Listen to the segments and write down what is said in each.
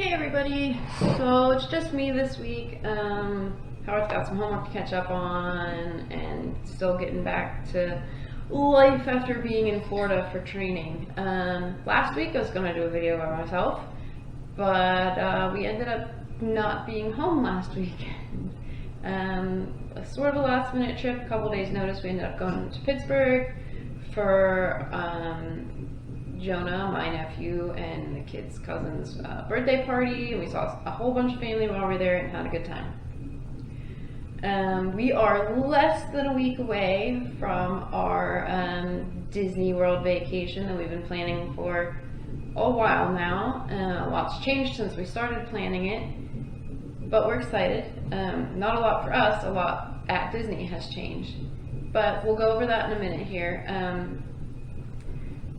Hey everybody, so it's just me this week. Howard's got some homework to catch up on and still getting back to life after being in Florida for training. Last week I was going to do a video by myself, but we ended up not being home last weekend. Sort of a last minute trip, a couple days notice. We ended up going to Pittsburgh for Jonah, my nephew, and the kid's cousin's birthday party, and we saw a whole bunch of family while we were there and had a good time. We are less than a week away from our Disney World vacation that we've been planning for a while now. Lots changed since we started planning it, but we're excited. Not a lot for us, a lot at Disney has changed, but we'll go over that in a minute here.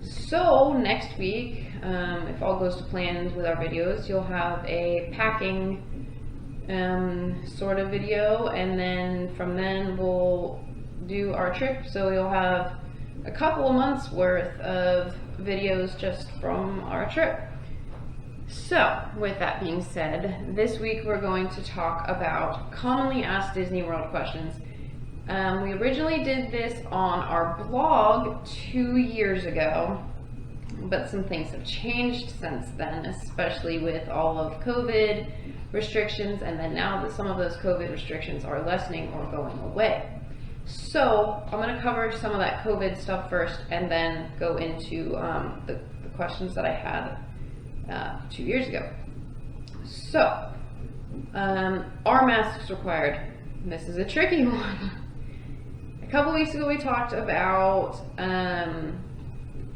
So next week, if all goes to plan with our videos, you'll have a packing sort of video, and then from then we'll do our trip. So you'll have a couple of months worth of videos just from our trip. So with that being said, this week we're going to talk about commonly asked Disney World questions. We originally did this on our blog 2 years ago, but some things have changed since then, especially with all of COVID restrictions, and then now that some of those COVID restrictions are lessening or going away. So I'm going to cover some of that COVID stuff first and then go into the questions that I had 2 years ago. So, are masks required? This is a tricky one. A couple weeks ago we talked about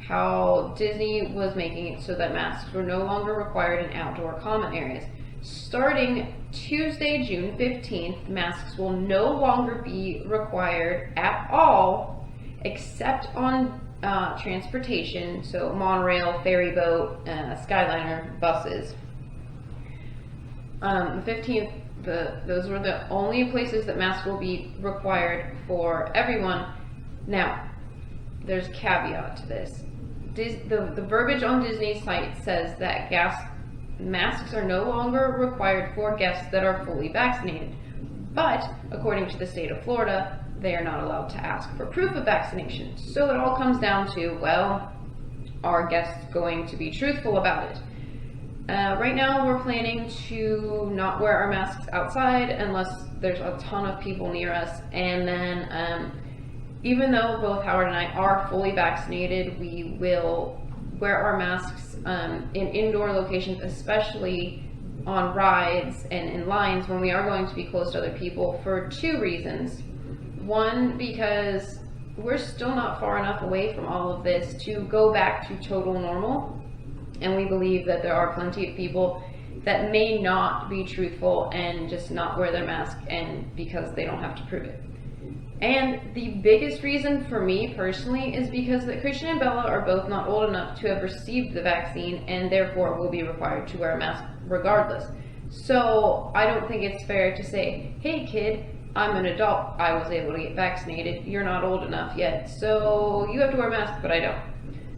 how Disney was making it so that masks were no longer required in outdoor common areas. Starting Tuesday, June 15th, masks will no longer be required at all except on transportation, so monorail, ferry boat, Skyliner, buses. The 15th, those were the only places that masks will be required for everyone. Now, there's a caveat to this. The verbiage on Disney's site says that masks are no longer required for guests that are fully vaccinated. But, according to the state of Florida, they are not allowed to ask for proof of vaccination. So it all comes down to, well, are guests going to be truthful about it? Right now we're planning to not wear our masks outside unless there's a ton of people near us, and then even though both Howard and I are fully vaccinated, we will wear our masks in indoor locations, especially on rides and in lines when we are going to be close to other people, for two reasons. One, because we're still not far enough away from all of this to go back to total normal, and we believe that there are plenty of people that may not be truthful and just not wear their mask, and because they don't have to prove it. And the biggest reason for me personally is because that Christian and Bella are both not old enough to have received the vaccine, and therefore will be required to wear a mask regardless. So I don't think it's fair to say, hey kid, I'm an adult, I was able to get vaccinated, you're not old enough yet, so you have to wear a mask, but I don't.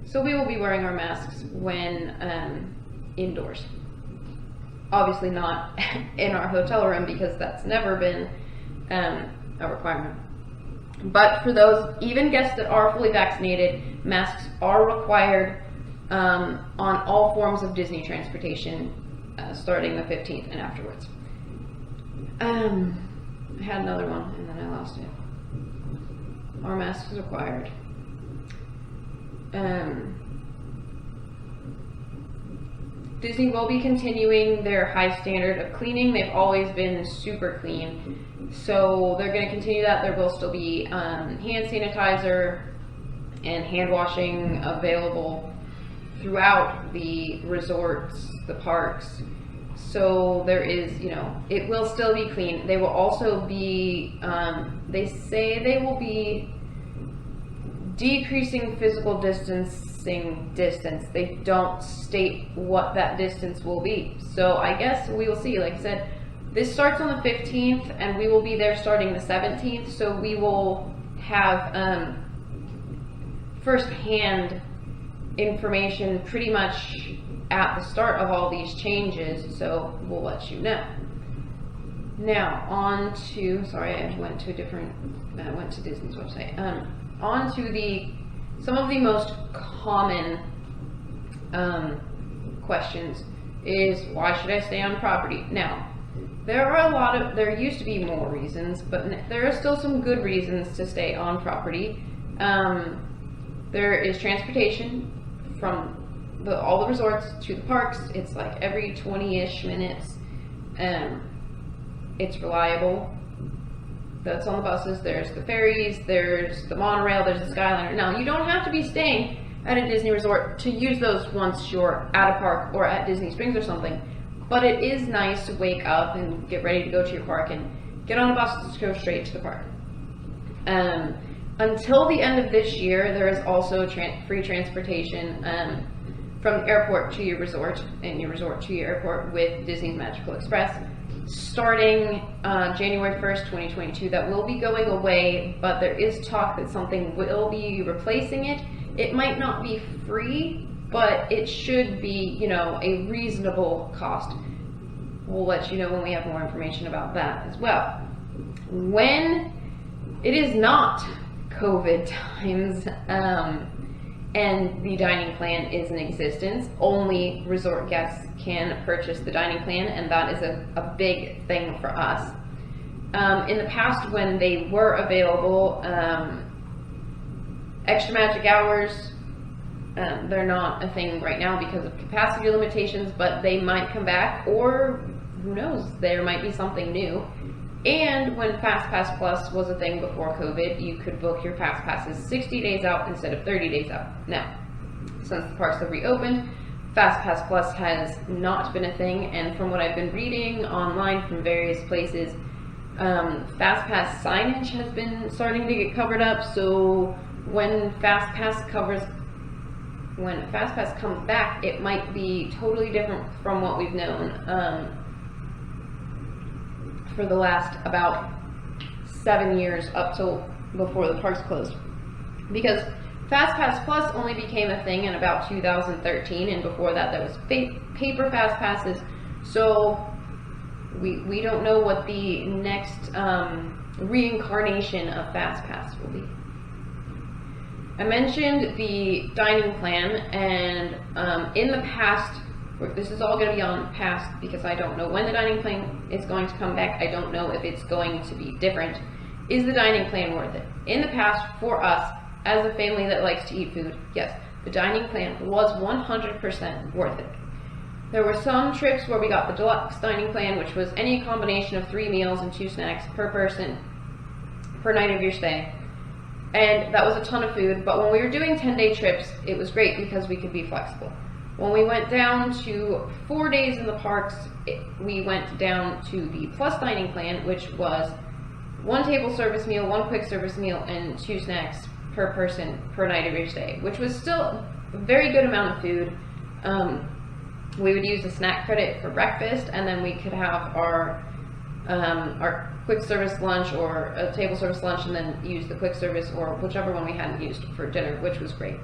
So we will be wearing our masks when indoors. Obviously not in our hotel room, because that's never been a requirement. But for those, even guests that are fully vaccinated, masks are required on all forms of Disney transportation starting the 15th and afterwards. I had another one and then I lost it. Are masks required? Disney will be continuing their high standard of cleaning. They've always been super clean. So they're going to continue that. There will still be hand sanitizer and hand washing available throughout the resorts, the parks. So there is, it will still be clean. They will also be, they say they will be decreasing physical distancing distance. They don't state what that distance will be. So I guess we will see. Like I said, this starts on the 15th and we will be there starting the 17th. So we will have first-hand information pretty much at the start of all these changes, so we'll let you know. Now, on to, sorry, I went to Disney's website. On to some of the most common questions is, why should I stay on property? Now, there used to be more reasons, but there are still some good reasons to stay on property. There is transportation from all the resorts to the parks. It's like every 20-ish minutes. It's reliable. That's on the buses. There's the ferries, there's the monorail, there's the Skyliner. Now, you don't have to be staying at a Disney resort to use those once you're at a park or at Disney Springs or something, but it is nice to wake up and get ready to go to your park and get on a bus to go straight to the park. Until the end of this year, there is also free transportation from the airport to your resort and your resort to your airport with Disney's Magical Express. Starting January 1st, 2022, that will be going away, but there is talk that something will be replacing it. It might not be free, but it should be, a reasonable cost. We'll let you know when we have more information about that as well. When it is not COVID times, and the dining plan is in existence, only resort guests can purchase the dining plan, and that is a big thing for us. In the past, when they were available, extra magic hours, they're not a thing right now because of capacity limitations, but they might come back, or who knows, there might be something new. And when FastPass Plus was a thing before COVID, you could book your Fast Passes 60 days out instead of 30 days out. Now, since the parks have reopened, FastPass Plus has not been a thing, and from what I've been reading online from various places, FastPass signage has been starting to get covered up, so when FastPass comes back, it might be totally different from what we've known for the last about 7 years up till before the parks closed. Because FastPass Plus only became a thing in about 2013, and before that there was paper Fast Passes, so we don't know what the next reincarnation of FastPass will be. I mentioned the dining plan, and in the past, this is all going to be on past because I don't know when the dining plan is going to come back. I don't know if it's going to be different. Is the dining plan worth it? In the past, for us, as a family that likes to eat food, yes, the dining plan was 100% worth it. There were some trips where we got the deluxe dining plan, which was any combination of 3 meals and 2 snacks per person per night of your stay. And that was a ton of food, but when we were doing 10-day trips, it was great because we could be flexible. When we went down to 4 days in the parks, we went down to the plus dining plan, which was 1 table service meal, 1 quick service meal, and 2 snacks per person per night of your stay, which was still a very good amount of food. We would use the snack credit for breakfast, and then we could have our quick service lunch or a table service lunch, and then use the quick service or whichever one we hadn't used for dinner, which was great.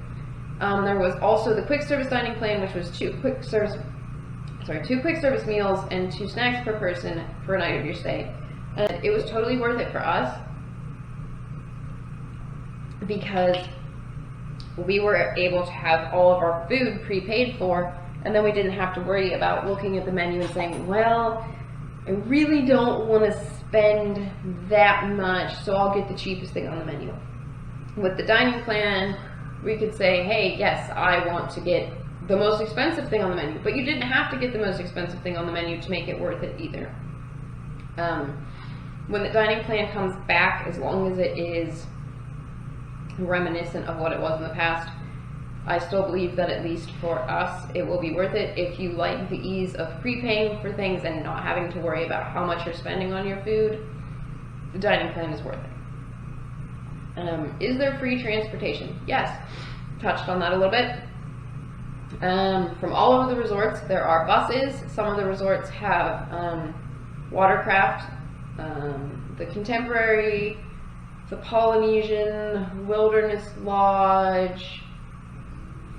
There was also the quick service dining plan, which was 2 quick service meals and 2 snacks per person per night of your stay. And it was totally worth it for us because we were able to have all of our food prepaid for, and then we didn't have to worry about looking at the menu and saying, well, I really don't want to spend that much, so I'll get the cheapest thing on the menu. With the dining plan, we could say, hey, yes, I want to get the most expensive thing on the menu, but you didn't have to get the most expensive thing on the menu to make it worth it either. When the dining plan comes back, as long as it is reminiscent of what it was in the past, I still believe that at least for us, it will be worth it. If you like the ease of prepaying for things and not having to worry about how much you're spending on your food, the dining plan is worth it. Is there free transportation? Yes, touched on that a little bit. From all over the resorts, there are buses. Some of the resorts have watercraft, the Contemporary, the Polynesian, Wilderness Lodge,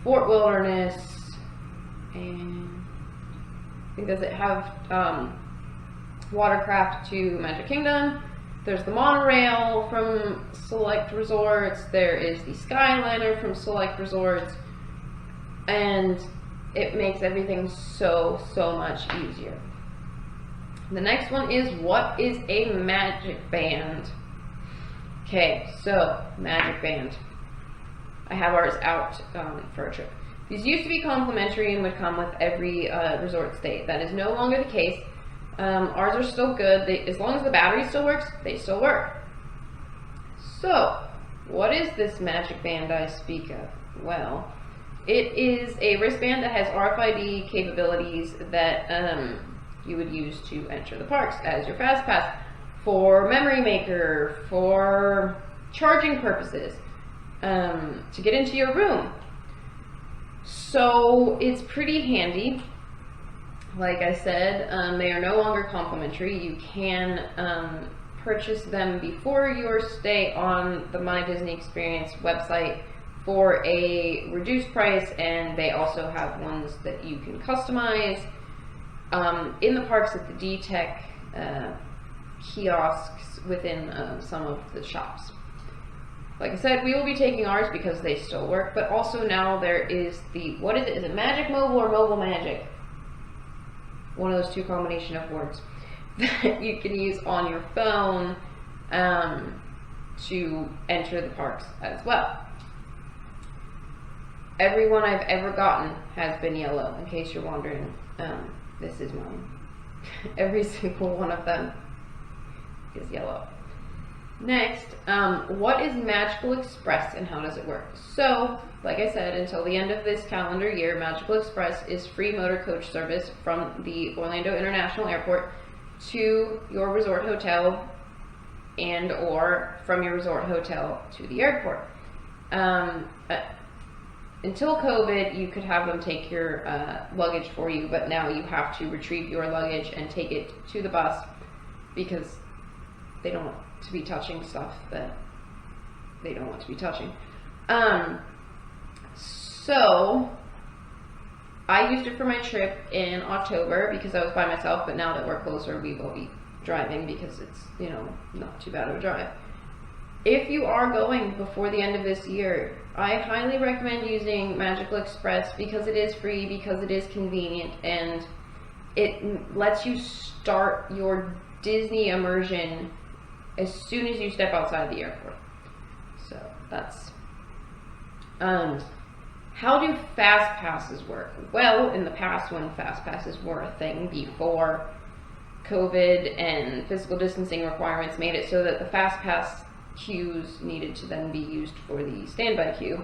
Fort Wilderness, and I think, does it have watercraft to Magic Kingdom? There's the monorail from select resorts. There is the Skyliner from select resorts, and it makes everything so much easier. The next one is, what is a Magic Band? Okay, so Magic Band. I have ours out for a trip. These used to be complimentary and would come with every resort stay. That is no longer the case. Ours are still good. As long as the battery still works, they still work. So, what is this Magic Band I speak of? Well, it is a wristband that has RFID capabilities that you would use to enter the parks as your Fast Pass, for Memory Maker, for charging purposes, to get into your room. So it's pretty handy. Like I said, they are no longer complimentary. You can purchase them before your stay on the My Disney Experience website for a reduced price, and they also have ones that you can customize in the parks at the D-Tech kiosks within some of the shops. Like I said, we will be taking ours because they still work, but also now there is the, what is it? Is it Magic Mobile or Mobile Magic? One of those two combination of words that you can use on your phone to enter the parks as well. Every one I've ever gotten has been yellow, in case you're wondering. This is mine. Every single one of them is yellow. Next, what is Magical Express and how does it work? So, like I said, until the end of this calendar year, Magical Express is free motor coach service from the Orlando International Airport to your resort hotel and or from your resort hotel to the airport. Until COVID, you could have them take your luggage for you, but now you have to retrieve your luggage and take it to the bus because they don't want to be touching stuff that they don't want to be touching. So I used it for my trip in October because I was by myself, but now that we're closer, we will be driving because it's, you know, not too bad of a drive. If you are going before the end of this year, I highly recommend using Magical Express because it is free, because it is convenient, and it lets you start your Disney immersion as soon as you step outside the airport. So that's how do Fast Passes work? Well, in the past, when Fast Passes were a thing before COVID and physical distancing requirements made it so that the Fast Pass queues needed to then be used for the standby queue,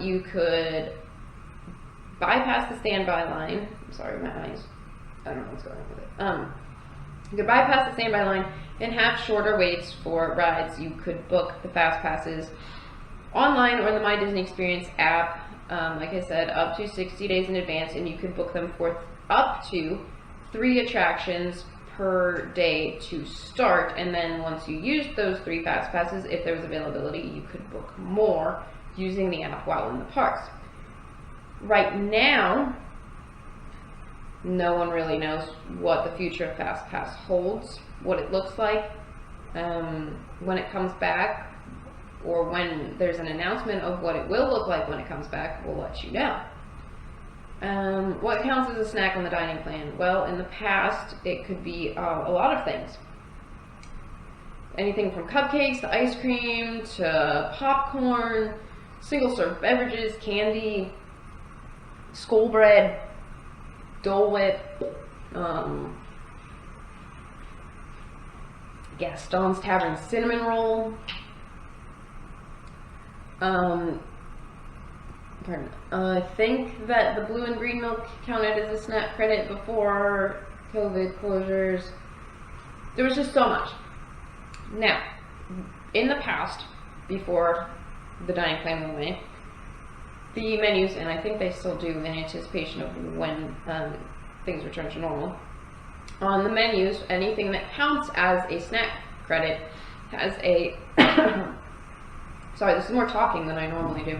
you could bypass the standby line. I'm sorry, my eyes, I don't know what's going on with it. You could bypass the standby line and have shorter waits for rides. You could book the Fast Passes online or in the My Disney Experience app, like I said, up to 60 days in advance, and you could book them for up to 3 attractions per day to start, and then once you used those 3 Fast Passes, if there was availability, you could book more using the app while in the parks. Right now, no one really knows what the future of Fast Pass holds, what it looks like. When it comes back, or when there's an announcement of what it will look like when it comes back, we'll let you know. What counts as a snack on the dining plan? Well, in the past, it could be a lot of things. Anything from cupcakes to ice cream to popcorn, single-serve beverages, candy, school bread, Dole Whip, Gaston's Tavern cinnamon roll. I think that the blue and green milk counted as a SNAP credit before COVID closures. There was just so much. Now, in the past, before the dining plan went away, the menus, and I think they still do in anticipation of when things return to normal, on the menus, anything that counts as a snack credit has a sorry, this is more talking than I normally do.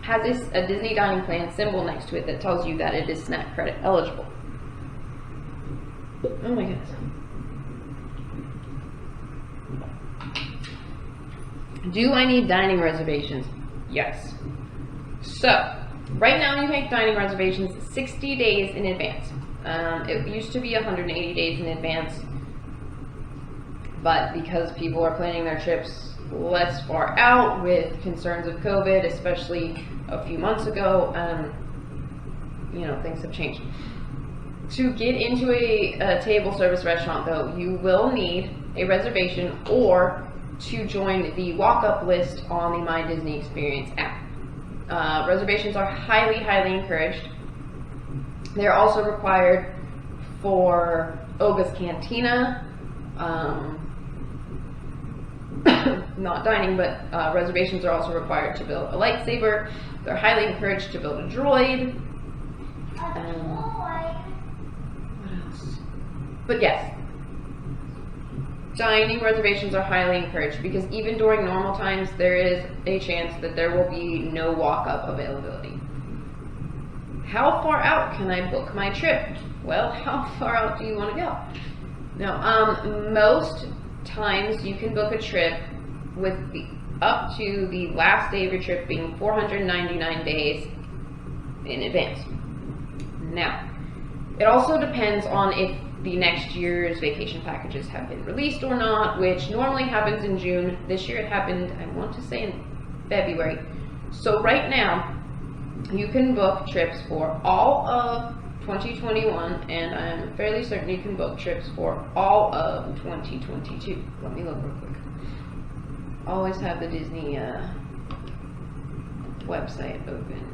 has a Disney dining plan symbol next to it that tells you that it is snack credit eligible. Oh my goodness. Do I need dining reservations? Yes. So, right now you make dining reservations 60 days in advance. It used to be 180 days in advance, but because people are planning their trips less far out with concerns of COVID, especially a few months ago, things have changed. To get into a table service restaurant, though, you will need a reservation or to join the walk-up list on the My Disney Experience app. Reservations are highly, highly encouraged. They're also required for Oga's Cantina, not dining, but reservations are also required to build a lightsaber. They're highly encouraged to build a droid. What else? But yes, dining reservations are highly encouraged because even during normal times, there is a chance that there will be no walk-up availability. How far out can I book my trip? Well, how far out do you want to go? Now, most times you can book a trip with up to the last day of your trip being 499 days in advance. Now, it also depends on if the next year's vacation packages have been released or not, which normally happens in June. This year it happened, I want to say, in February. So right now, you can book trips for all of 2021, and I'm fairly certain you can book trips for all of 2022. Let me look real quick. Always have the Disney website open.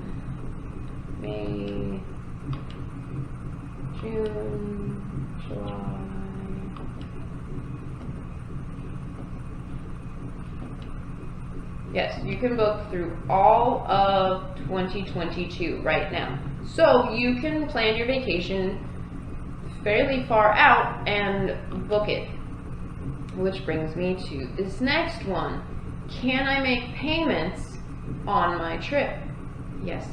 May, June, July. Yes, you can book through all of 2022 right now. So you can plan your vacation fairly far out and book it. Which brings me to this next one. Can I make payments on my trip? Yes,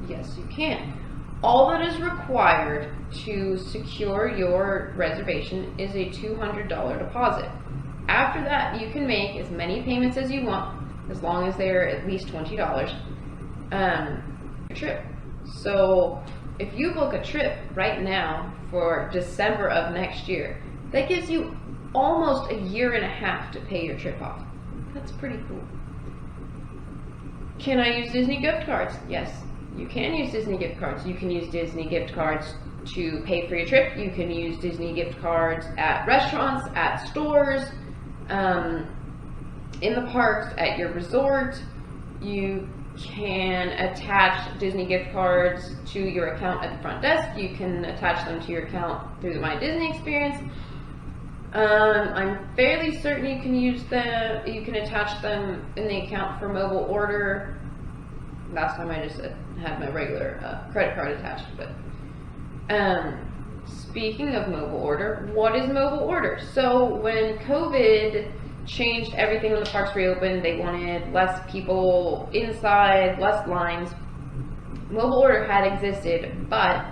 you can. All that is required to secure your reservation is a $200 deposit. After that, you can make as many payments as you want, as long as they're at least $20 your trip. So if you book a trip right now for December of next year, that gives you almost a year and a half to pay your trip off. That's pretty cool. Can I use Disney gift cards? Yes, you can use Disney gift cards. You can use Disney gift cards to pay for your trip. You can use Disney gift cards at restaurants, at stores, in the parks, at your resort. You can attach Disney gift cards to your account at the front desk. You can attach them to your account through the My Disney Experience. I'm fairly certain you can use them. You can attach them in the account for mobile order. Last time I just had my regular credit card attached. But speaking of mobile order, what is mobile order? So when COVID changed everything when the parks reopened, they wanted less people inside, less lines. Mobile order had existed, but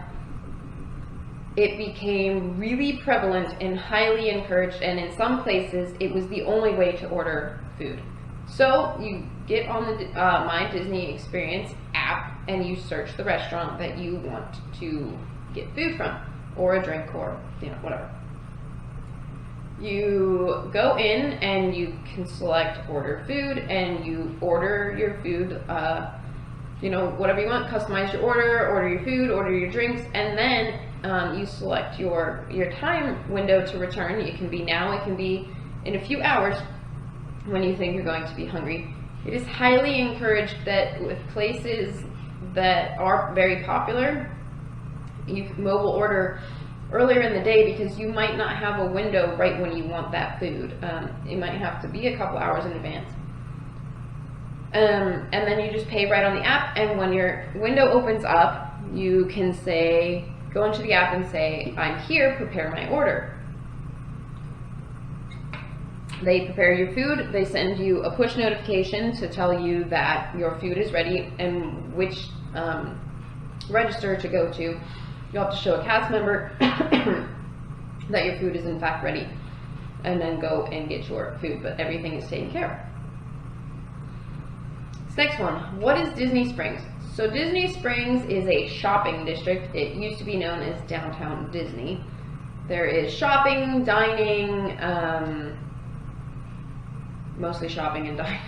it became really prevalent and highly encouraged, and in some places it was the only way to order food. So you get on the My Disney Experience app and you search the restaurant that you want to get food from, or a drink, or whatever. You go in and you can select order food, and you order your food, whatever you want, customize your order your food, order your drinks, and then you select your time window to return. It can be now, it can be in a few hours when you think you're going to be hungry. It is highly encouraged that with places that are very popular, you can mobile order earlier in the day, because you might not have a window right when you want that food. It might have to be a couple hours in advance. And then you just pay right on the app, and when your window opens up, you can go into the app and say, I'm here, prepare my order. They prepare your food, they send you a push notification to tell you that your food is ready and which register to go to. You'll have to show a cast member that your food is in fact ready, and then go and get your food, but everything is taken care of. This next one, what is Disney Springs? So Disney Springs is a shopping district. It used to be known as Downtown Disney. There is shopping, dining, mostly shopping and dining.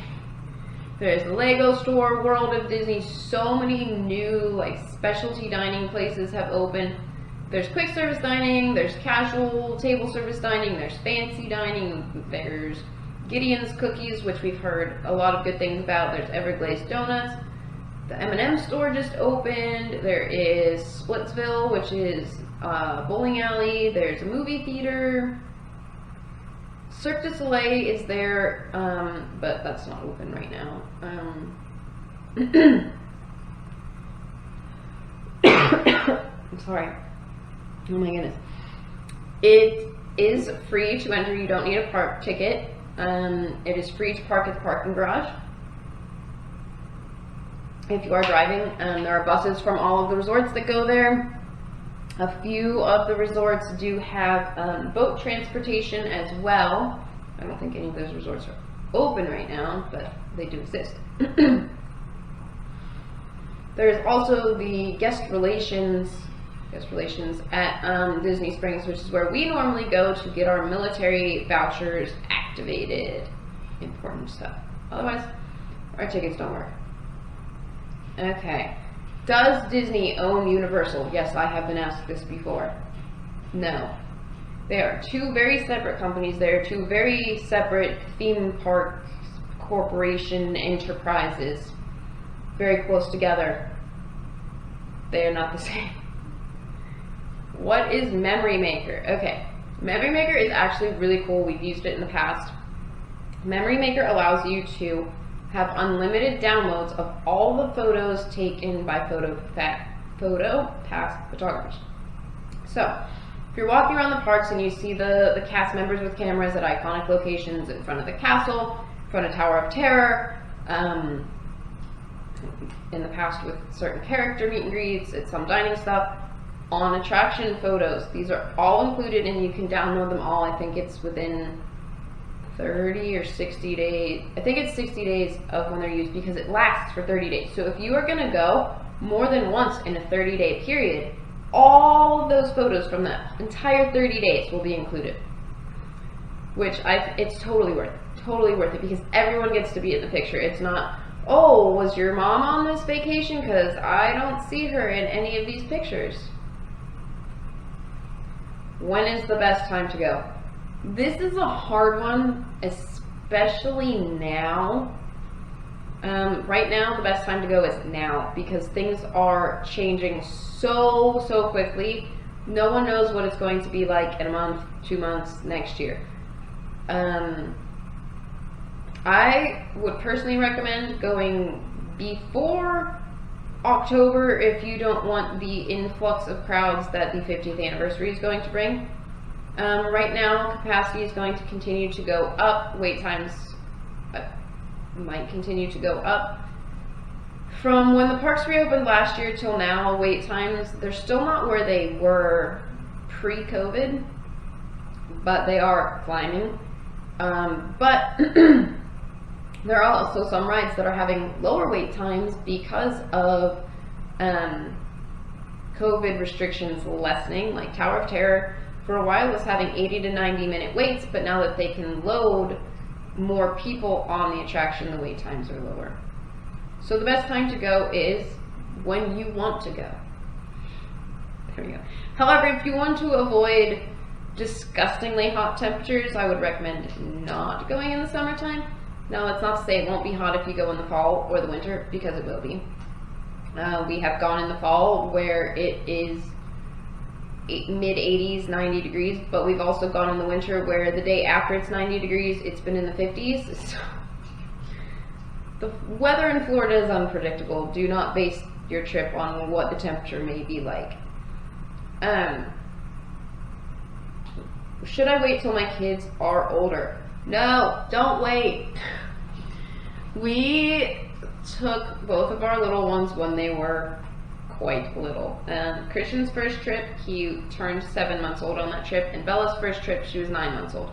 There's the Lego store, World of Disney. So many new like specialty dining places have opened. There's quick service dining, there's casual table service dining, there's fancy dining, there's Gideon's Cookies, which we've heard a lot of good things about. There's Everglazed Donuts. The M&M store just opened. There is Splitsville, which is a bowling alley. There's a movie theater. Cirque du Soleil is there, but that's not open right now. I'm sorry. Oh my goodness. It is free to enter. You don't need a park ticket. It is free to park at the parking garage. If you are driving, there are buses from all of the resorts that go there. A few of the resorts do have boat transportation as well. I don't think any of those resorts are open right now, but they do exist. There's also the guest relations at Disney Springs, which is where we normally go to get our military vouchers activated. Important stuff. Otherwise, our tickets don't work. Okay. Does Disney own Universal? Yes, I have been asked this before. No. They are two very separate companies. They are two very separate theme park corporation enterprises. Very close together. They are not the same. What is Memory Maker? Okay. Memory Maker is actually really cool. We've used it in the past. Memory Maker allows you to have unlimited downloads of all the photos taken by PhotoPass photographers. So, if you're walking around the parks and you see the cast members with cameras at iconic locations in front of the castle, in front of Tower of Terror, in the past with certain character meet and greets, at some dining stuff, on attraction photos, these are all included and you can download them all. I think it's within 30 or 60 days. I think it's 60 days of when they're used because it lasts for 30 days. So if you are going to go more than once in a 30-day period, all of those photos from that entire 30 days will be included. Which it's totally worth it. Totally worth it because everyone gets to be in the picture. It's not, oh, was your mom on this vacation? Because I don't see her in any of these pictures. When is the best time to go? This is a hard one, especially now. Right now, the best time to go is now because things are changing so quickly. No one knows what it's going to be like in a month, 2 months, next year. I would personally recommend going before October if you don't want the influx of crowds that the 50th anniversary is going to bring. Right now, capacity is going to continue to go up. Wait times might continue to go up. From when the parks reopened last year till now, wait times, they're still not where they were pre-COVID, but they are climbing. But there are also some rides that are having lower wait times because of COVID restrictions lessening, like Tower of Terror. For a while was having 80 to 90 minute waits, but now that they can load more people on the attraction, the wait times are lower. So the best time to go is when you want to go. There we go. However, if you want to avoid disgustingly hot temperatures, I would recommend not going in the summertime. Now, that's not to say it won't be hot if you go in the fall or the winter, because it will be. We have gone in the fall where it is mid-80s, 90 degrees, but we've also gone in the winter where the day after it's 90 degrees, it's been in the 50s. So the weather in Florida is unpredictable. Do not base your trip on what the temperature may be like. Should I wait till my kids are older? No, don't wait. We took both of our little ones when they were quite little. Christian's first trip, he turned 7 months old on that trip, and Bella's first trip, she was 9 months old.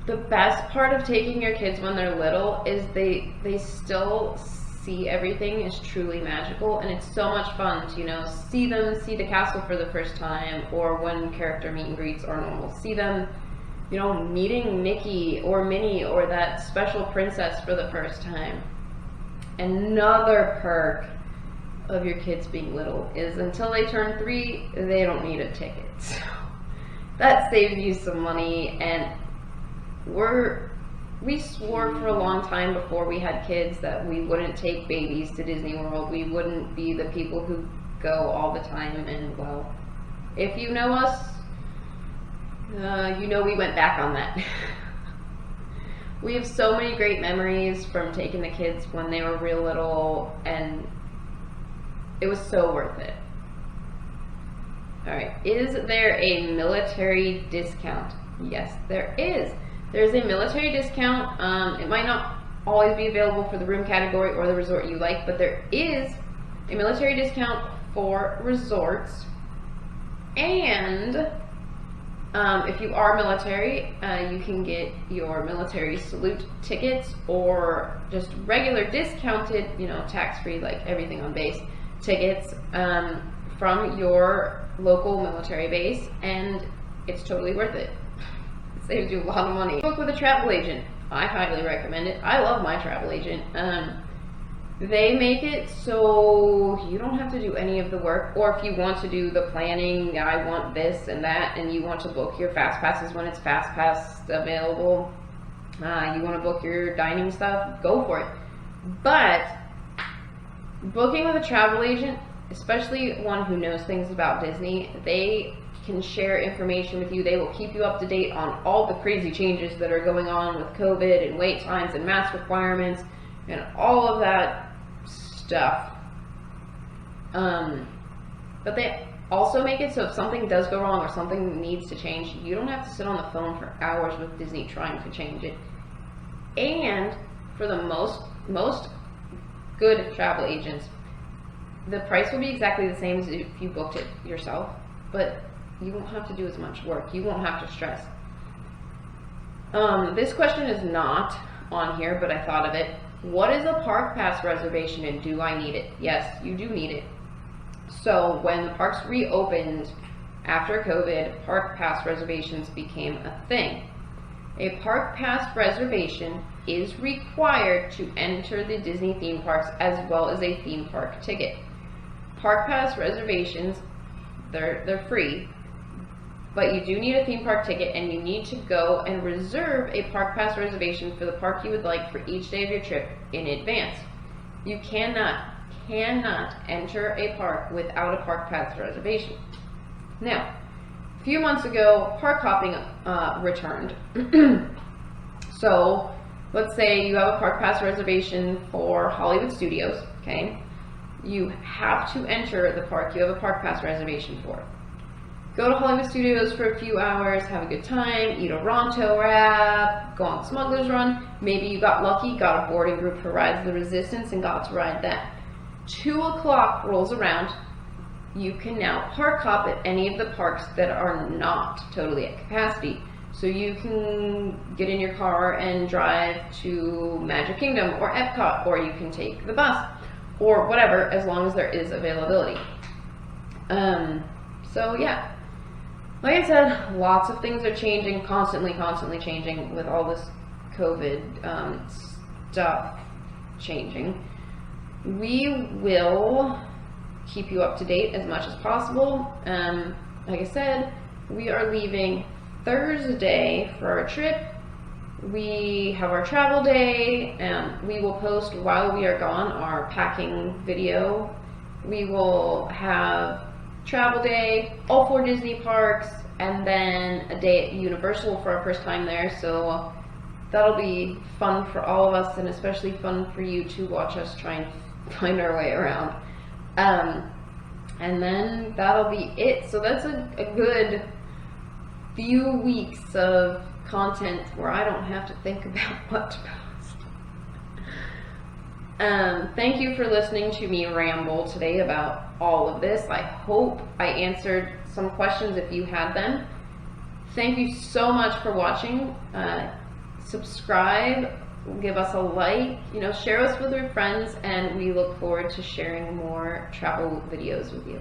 The best part of taking your kids when they're little is they still see everything as truly magical, and it's so much fun to, you know, see them see the castle for the first time, or when character meet and greets are normal, see them, you know, meeting Mickey or Minnie or that special princess for the first time. Another perk of your kids being little is until they turn 3, they don't need a ticket. So that saves you some money, and we swore for a long time before we had kids that we wouldn't take babies to Disney World. We wouldn't be the people who go all the time, and well, if you know us, you know we went back on that. We have so many great memories from taking the kids when they were real little, and it was so worth it. Alright, is there a military discount? Yes, there is. There's a military discount. It might not always be available for the room category or the resort you like, but there is a military discount for resorts. And if you are military, you can get your military salute tickets or just regular discounted, you know, tax-free, like everything on base, tickets from your local military base, and it's totally worth it. It saves you a lot of money. Book with a travel agent. I highly recommend it. I love my travel agent. They make it so you don't have to do any of the work, or if you want to do the planning, I want this and that, and you want to book your fast passes when it's fast pass available, you want to book your dining stuff, go for it. But booking with a travel agent, especially one who knows things about Disney, they can share information with you. They will keep you up to date on all the crazy changes that are going on with COVID and wait times and mask requirements and all of that stuff. But they also make it so if something does go wrong or something needs to change, you don't have to sit on the phone for hours with Disney trying to change it. And for the most good travel agents, the price will be exactly the same as if you booked it yourself, but you won't have to do as much work. You won't have to stress. This question is not on here, but I thought of it. What is a park pass reservation, and do I need it? Yes, you do need it. So when the parks reopened after COVID, park pass reservations became a thing. A park pass reservation is required to enter the Disney theme parks as well as a theme park ticket. Park pass reservations, they're free, but you do need a theme park ticket, and you need to go and reserve a park pass reservation for the park you would like for each day of your trip in advance. You cannot enter a park without a park pass reservation. Now, a few months ago, park hopping returned. So let's say you have a park pass reservation for Hollywood Studios, okay? You have to enter the park you have a park pass reservation for. Go to Hollywood Studios for a few hours, have a good time, eat a Ronto wrap, go on Smuggler's Run. Maybe you got lucky, got a boarding group who rides the Resistance and got to ride that. 2 o'clock rolls around, you can now park hop at any of the parks that are not totally at capacity. So you can get in your car and drive to Magic Kingdom or Epcot, or you can take the bus, or whatever, as long as there is availability. So yeah, like I said, lots of things are changing, constantly changing with all this COVID stuff changing. We will keep you up to date as much as possible. Like I said, we are leaving Thursday for our trip. We have our travel day, and we will post while we are gone our packing video. We will have travel day, all 4 Disney parks, and then a day at Universal for our first time there. So that'll be fun for all of us, and especially fun for you to watch us try and find our way around. And then that'll be it. So that's a good few weeks of content where I don't have to think about what to post. Thank you for listening to me ramble today about all of this. I hope I answered some questions if you had them. Thank you so much for watching. Subscribe, give us a like, share us with your friends, and we look forward to sharing more travel videos with you.